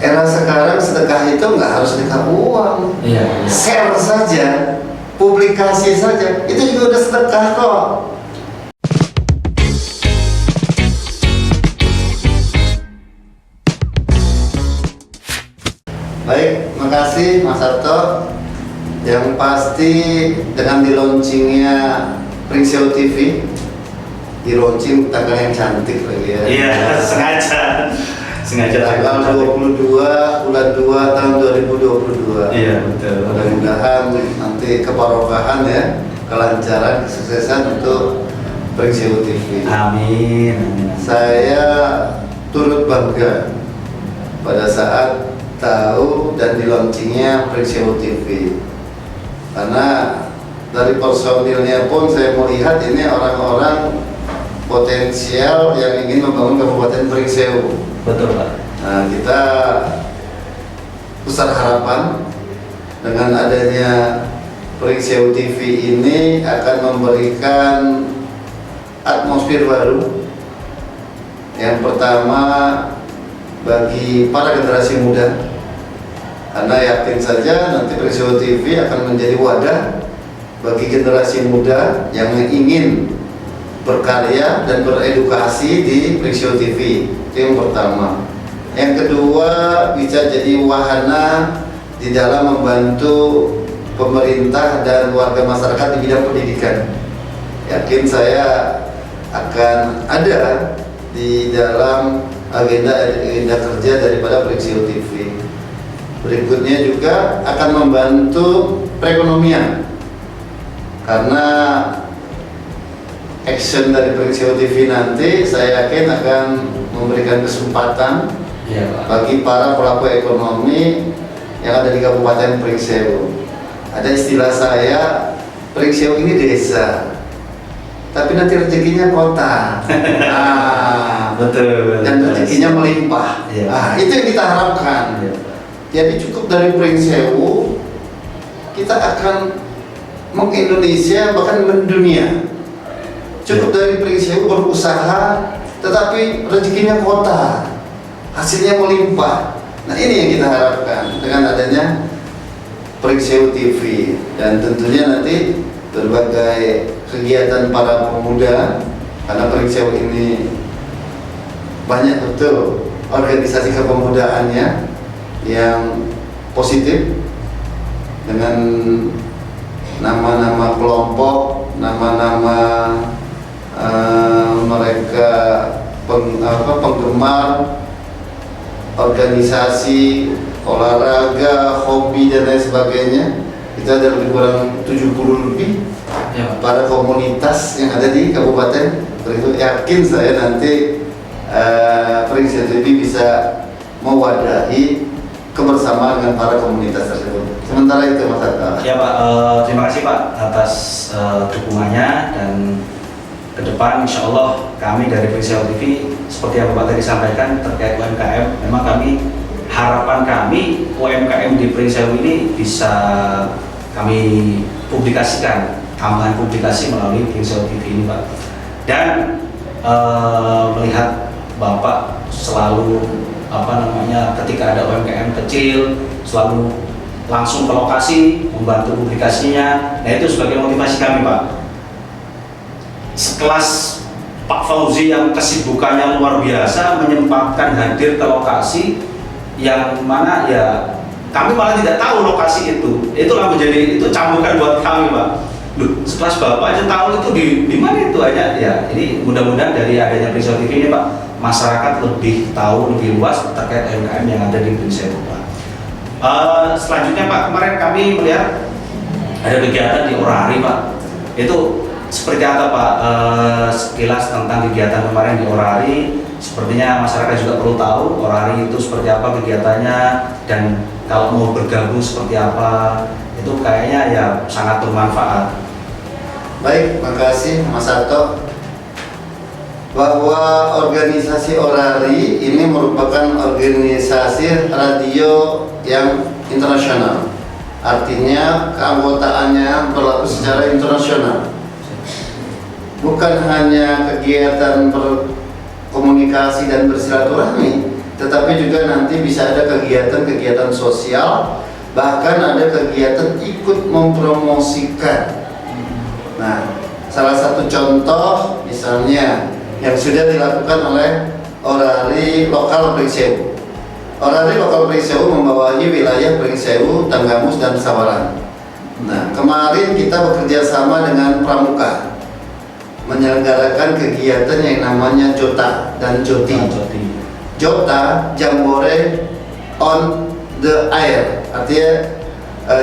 Era sekarang sedekah itu nggak harus sedekah uang, Iya. share saja, publikasi saja, itu juga udah sedekah kok. Baik, makasih Mas Harto. Yang pasti dengan di launchingnya Pringseo TV, di launching tanggal yang cantik lagi ya. Iya, sengaja Tanggal 22 bulan 2 tahun 2022. Iya, betul. Mudah-mudahan nanti kebarokahan ya, kelancaran, kesuksesan untuk Pringseo TV. Amin. Saya turut bangga pada saat tahu dan di launchingnya Pringseo TV, karena dari personilnya pun saya melihat ini orang-orang potensial yang ingin membangun Kabupaten Pringseo. Betul, Pak. Nah, kita besar harapan dengan adanya Pringseo TV ini akan memberikan atmosfer baru. Yang pertama bagi para generasi muda, karena yakin saja nanti Pringseo TV akan menjadi wadah bagi generasi muda yang ingin berkarya dan beredukasi di Pringseo TV. Itu yang pertama. Yang kedua, bisa jadi wahana di dalam membantu pemerintah dan warga masyarakat di bidang pendidikan. Yakin saya akan ada di dalam agenda kerja daripada Pringseo TV. Berikutnya juga akan membantu perekonomian, karena action dari Pringseo TV nanti saya yakin akan memberikan kesempatan bagi para pelaku ekonomi yang ada di Kabupaten Pringseo. Ada istilah saya, Pringseo ini desa, tapi nanti rezekinya kota. Betul. Dan rezekinya melimpah. Itu yang kita harapkan. Jadi cukup dari Pringseo, kita akan meng-Indonesia bahkan mendunia. Cukup dari Pringseo berusaha, tetapi rezekinya kota, hasilnya melimpah. Nah, ini yang kita harapkan dengan adanya Pringseo TV, dan tentunya nanti berbagai kegiatan para pemuda, karena Pringseo ini banyak betul organisasi kepemudaannya yang positif dengan nama-nama kelompok, nama-nama mereka penggemar organisasi olahraga, hobi dan lain sebagainya. Kita ada lebih kurang 70 lebih para komunitas yang ada di kabupaten. Itu yakin saya nanti Pringseo TV bisa mewadahi kebersamaan dengan para komunitas tersebut. Sementara itu Mas Hatta. Ya Pak, terima kasih Pak atas dukungannya, dan ke depan insya Allah kami dari Pringseo TV seperti yang Bapak tadi sampaikan terkait UMKM, memang harapan kami UMKM di Pringseo ini bisa kami publikasikan, tambahan publikasi melalui Pringseo TV ini Pak. Dan melihat Bapak selalu ketika ada UMKM kecil selalu langsung ke lokasi membantu publikasinya. Nah, itu sebagai motivasi kami Pak. Sekelas Pak Fauzi yang kesibukannya luar biasa menyempatkan hadir ke lokasi yang mana ya kami malah tidak tahu lokasi itu. Itulah itu cambukan buat kami Pak. Loh, sekelas Bapak aja tahu itu di mana itu aja ya. Ini mudah-mudahan dari adanya Pringseo TV ini Pak, masyarakat lebih tahu lebih luas terkait UMKM yang ada di Pringseo Pak. Selanjutnya Pak, kemarin kami melihat ada kegiatan di Orari Pak. Itu seperti apa Pak? Sekilas tentang kegiatan kemarin di Orari. Sepertinya masyarakat juga perlu tahu Orari itu seperti apa kegiatannya, dan kalau mau bergabung seperti apa. Itu kayaknya ya sangat bermanfaat. Baik, makasih Mas Hato. Bahwa organisasi Orari ini merupakan organisasi radio yang internasional. Artinya keanggotaannya berlaku secara internasional. Bukan hanya kegiatan berkomunikasi dan bersilaturahmi, tetapi juga nanti bisa ada kegiatan-kegiatan sosial, bahkan ada kegiatan ikut mempromosikan. Nah, salah satu contoh misalnya yang sudah dilakukan oleh Orari Lokal Pringsewu. Orari Lokal Pringsewu membawahi wilayah Pringsewu, Tanggamus, dan Sawalan. Nah, kemarin kita bekerja sama dengan Pramuka menyelenggarakan kegiatan yang namanya Jota dan Joti. Jota, Jambore on the air, artinya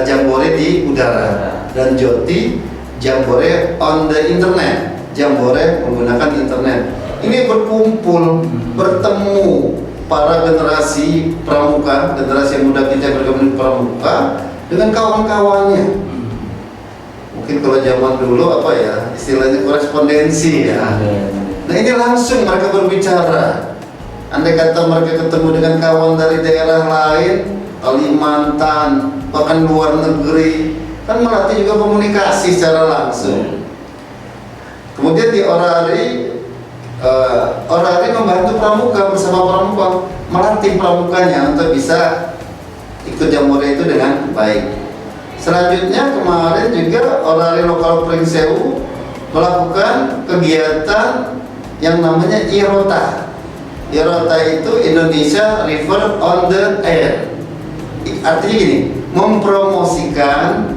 jambore di udara, dan Joti, Jambore on the internet, Jambore menggunakan internet. Ini berkumpul, bertemu para generasi Pramuka, generasi muda kita bergabung di Pramuka dengan kawan-kawannya. Mungkin kalau zaman dulu apa ya, istilahnya korespondensi ya. Nah, ini langsung mereka berbicara. Andai kata mereka ketemu dengan kawan dari daerah lain, Kalimantan, bahkan luar negeri, kan melatih juga komunikasi secara langsung. Kemudian di Orari, Orari membantu Pramuka, bersama Pramuka melatih Pramukanya untuk bisa ikut Jambore itu dengan baik. Selanjutnya kemarin juga Orari Lokal Pringsewu melakukan kegiatan yang namanya IROTA. IROTA itu Indonesia River on the Air. Artinya gini, mempromosikan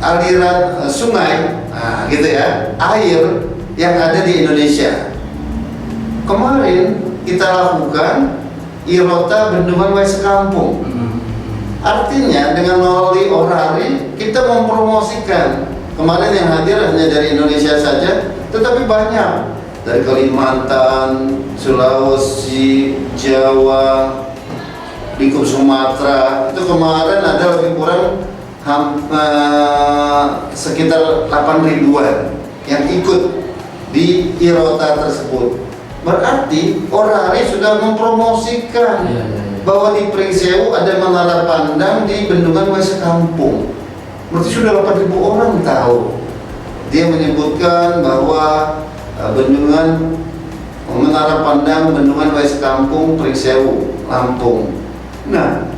aliran sungai, nah, gitu ya, air yang ada di Indonesia. Kemarin kita lakukan IROTA Bendungan Wae Sekampung. Artinya dengan melalui Orari kita mempromosikan. Kemarin yang hadir hanya dari Indonesia saja, tetapi banyak dari Kalimantan, Sulawesi, Jawa, lingkup Sumatera. Itu kemarin ada lebih kurang sekitar 8 ribuan yang ikut di IROTA tersebut. Berarti Orari sudah mempromosikan bahwa di Pringsewu ada menara pandang di Bendungan Wae Sekampung. Berarti sudah 8.000 orang tahu. Dia menyebutkan bahwa bendungan menara pandang Bendungan Wae Sekampung, Pringsewu, Lampung. Nah,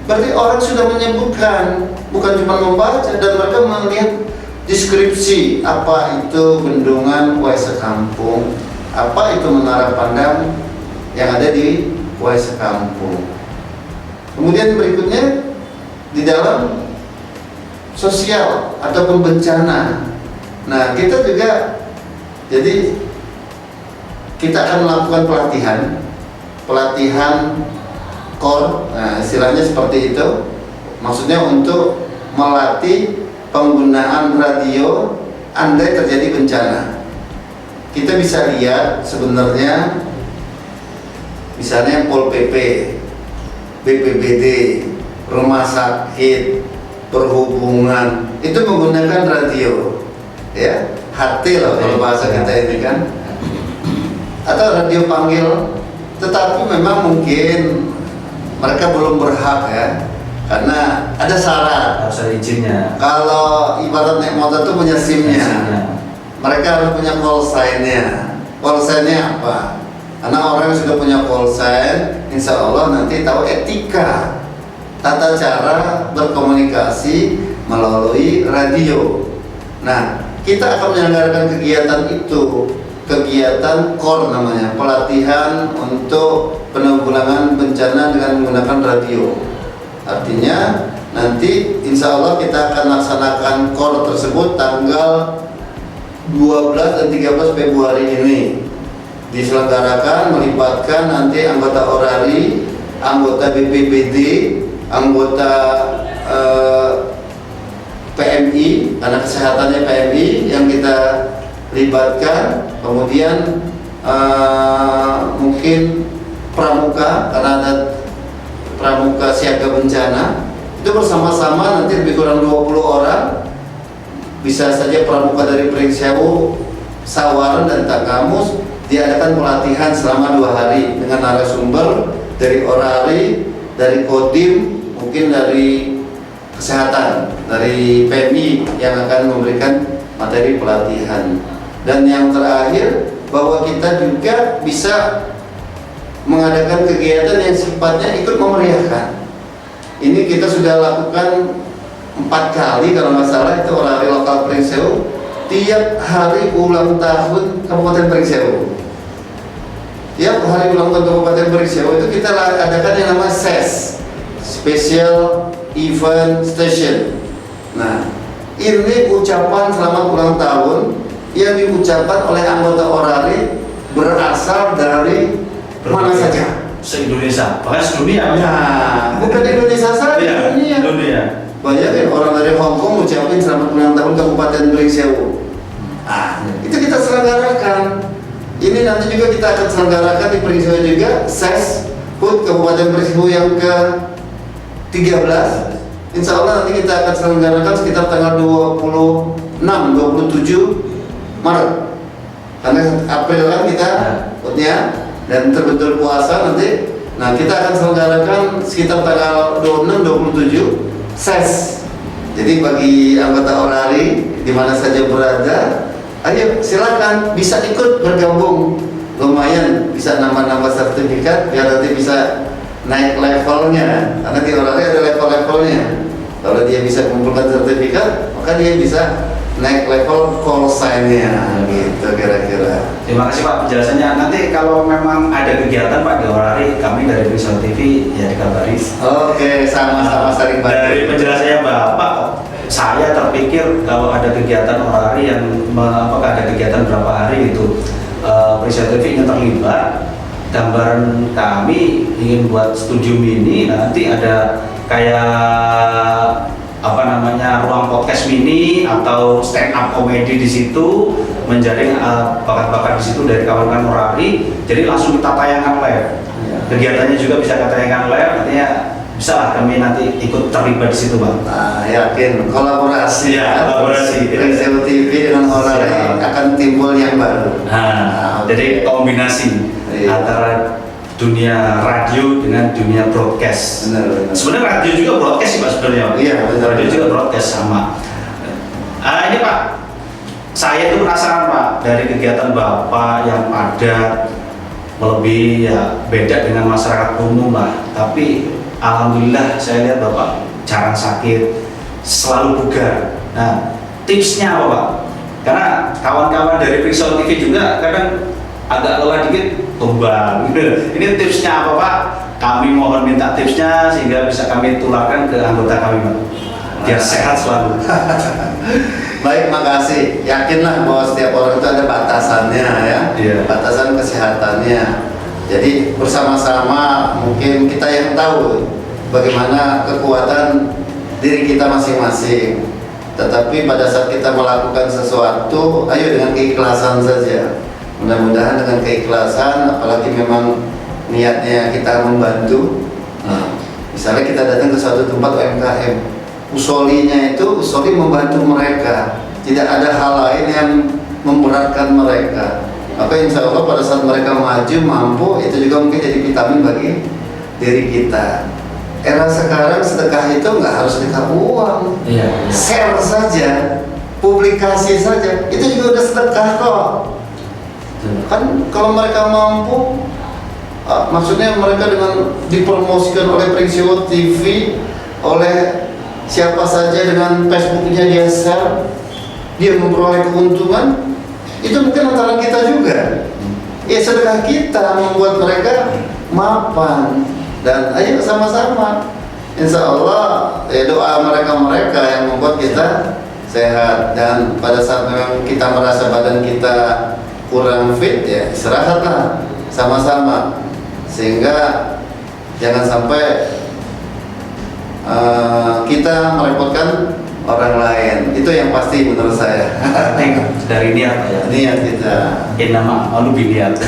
berarti orang sudah menyebutkan, bukan cuma membaca, dan mereka melihat deskripsi apa itu Bendungan Wae Sekampung, apa itu menara pandang yang ada di Wae Sekampung. Kemudian berikutnya di dalam sosial ataupun bencana. Nah, kita juga jadi kita akan melakukan pelatihan core. Nah, istilahnya seperti itu. Maksudnya untuk melatih penggunaan radio andai terjadi bencana. Kita bisa lihat sebenarnya misalnya Pol PP, BPBD, rumah sakit, perhubungan itu menggunakan radio, ya, HT loh kalau bahasa kita ini kan, atau radio panggil. Tetapi memang mungkin mereka belum berhak ya, karena ada syarat. Harus ada izinnya. Kalau ibarat naik motor itu punya SIM-nya, mereka harus punya call sign-nya. Call sign-nya apa? Karena orang yang sudah punya call sign, insya Allah nanti tahu etika, tata cara berkomunikasi melalui radio. Nah, kita akan menyelenggarakan kegiatan itu, kegiatan core namanya, pelatihan untuk penanggulangan bencana dengan menggunakan radio. Artinya nanti insya Allah kita akan laksanakan core tersebut tanggal 12 dan 13 Februari ini. Diselenggarakan melibatkan nanti anggota Orari, anggota BPBD, anggota PMI, karena kesehatannya PMI yang kita libatkan, kemudian mungkin Pramuka karena ada Pramuka Siaga Bencana, itu bersama-sama nanti lebih kurang 20 orang. Bisa saja Pramuka dari Pringsewu, Sawaran, dan Tanggamus diadakan pelatihan selama 2 hari dengan narasumber dari Orari, dari Kodim, mungkin dari kesehatan, dari PMI yang akan memberikan materi pelatihan. Dan yang terakhir, bahwa kita juga bisa mengadakan kegiatan yang sifatnya ikut memeriahkan. Ini kita sudah lakukan 4 kali kalau nggak salah, itu orari lokal Pringsewu tiap hari ulang tahun Kabupaten Pringsewu. Tiap hari ulang tahun Kabupaten Pringsewu itu kita adakan yang namanya SES, Special Event Station. Nah, ini ucapan selamat ulang tahun yang diucapkan oleh anggota orari berasal dari mana saja, se-Indonesia, bahkan sedunia. Nah, bukan Indonesia saja, ya, dunia. Banyak kan orang dari Hong Kong ucapin selamat ulang tahun Kabupaten Pringsewu. Itu kita selenggarakan. Ini nanti juga kita akan selenggarakan di Pringsewu juga, SES HUT Kabupaten Pringsewu yang ke-13. Insya Allah nanti kita akan selenggarakan sekitar tanggal 26-27 Maret. Karena April kan kita HUT-nya, dan terbentur puasa nanti. Nah, kita akan selenggarakan sekitar tanggal 26-27 SES. Jadi bagi anggota orari di mana saja berada, ayo silakan bisa ikut bergabung. Lumayan bisa nambah-nambah sertifikat biar nanti bisa naik levelnya. Karena di orari ada level-levelnya. Kalau dia bisa mengumpulkan sertifikat, maka dia bisa naik level call sign-nya, gitu kira-kira. Terima kasih Pak penjelasannya. Nanti kalau memang ada kegiatan Pak di orari, kami dari Pringsewu TV ya dikabari. Oke, sama-sama saling bantu. Dari penjelasannya Bapak, saya terpikir kalau ada kegiatan orari yang apakah ada kegiatan berapa hari itu, Pringsewu TV ingin terlibat. Gambaran kami ingin buat studio mini, nanti ada kayak ruang podcast mini atau stand up komedi di situ, menjaring bakat-bakat di situ dari kawan-kawan orari. Jadi langsung kita tayangkan live. Kegiatannya juga bisa kita tayangkan live, nantinya bisa lah kami nanti ikut terlibat di situ, Bang. Nah, yakin kolaborasi. Ya, kolaborasi. Pringsewu TV dengan orari akan timbul yang baru. Jadi kombinasi antara dunia radio dengan dunia broadcast. Benar. Sebenarnya radio juga broadcast sih Pak sebenarnya. Iya, benar. Radio juga broadcast sama. Ini Pak, saya itu penasaran Pak dari kegiatan Bapak yang padat, lebih ya beda dengan masyarakat umum lah. Tapi alhamdulillah saya lihat Bapak jarang sakit, selalu bugar. Nah, tipsnya apa Pak? Karena kawan-kawan dari Pringsewu TV juga kadang agak lelah dikit tumbang. Ini tipsnya apa Pak? Kami mohon minta tipsnya sehingga bisa kami tularkan ke anggota kami Pak, biar sehat selalu. Baik, makasih. Yakinlah bahwa setiap orang itu ada batasannya ya, batasan kesehatannya. Jadi bersama-sama mungkin kita yang tahu bagaimana kekuatan diri kita masing-masing. Tetapi pada saat kita melakukan sesuatu, ayo dengan keikhlasan saja. Mudah-mudahan dengan keikhlasan, apalagi memang niatnya kita membantu. Misalnya kita datang ke suatu tempat UMKM, usolinya itu usoli membantu mereka, tidak ada hal lain yang memberatkan mereka. Maka insya Allah pada saat mereka maju mampu, itu juga mungkin jadi vitamin bagi diri kita. Era sekarang sedekah itu nggak harus sedekah uang, share saja, publikasi saja, itu juga udah sedekah kok. Kan kalau mereka mampu, maksudnya mereka dengan dipromosikan oleh Pringsewu TV, oleh siapa saja dengan Facebooknya dia share, dia memperoleh keuntungan, itu mungkin antara kita juga. Ya sedekah kita membuat mereka mapan, dan ayo sama-sama. Insya Allah ya doa mereka yang membuat kita sehat. Dan pada saat memang kita merasa badan kita kurang fit, ya istirahatlah sama-sama, sehingga jangan sampai kita merepotkan orang lain. Itu yang pasti menurut saya. Dari niat ya. Niat kita. Nama lebih niat.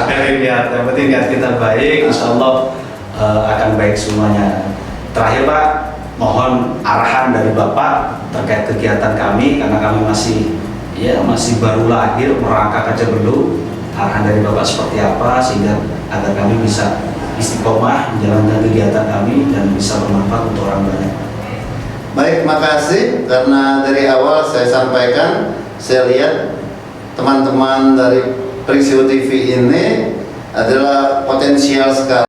Dari niat. Yang penting niat kita baik, insya Allah akan baik semuanya. Terakhir Pak, mohon arahan dari Bapak terkait kegiatan kami, karena kami masih baru lahir, merangkak aja belum. Arahan dari Bapak seperti apa sehingga agar kami bisa istiqomah menjalankan kegiatan kami dan bisa bermanfaat untuk orang banyak. Baik, makasih. Karena dari awal saya sampaikan, saya lihat teman-teman dari Pringsewu TV ini adalah potensial sekali.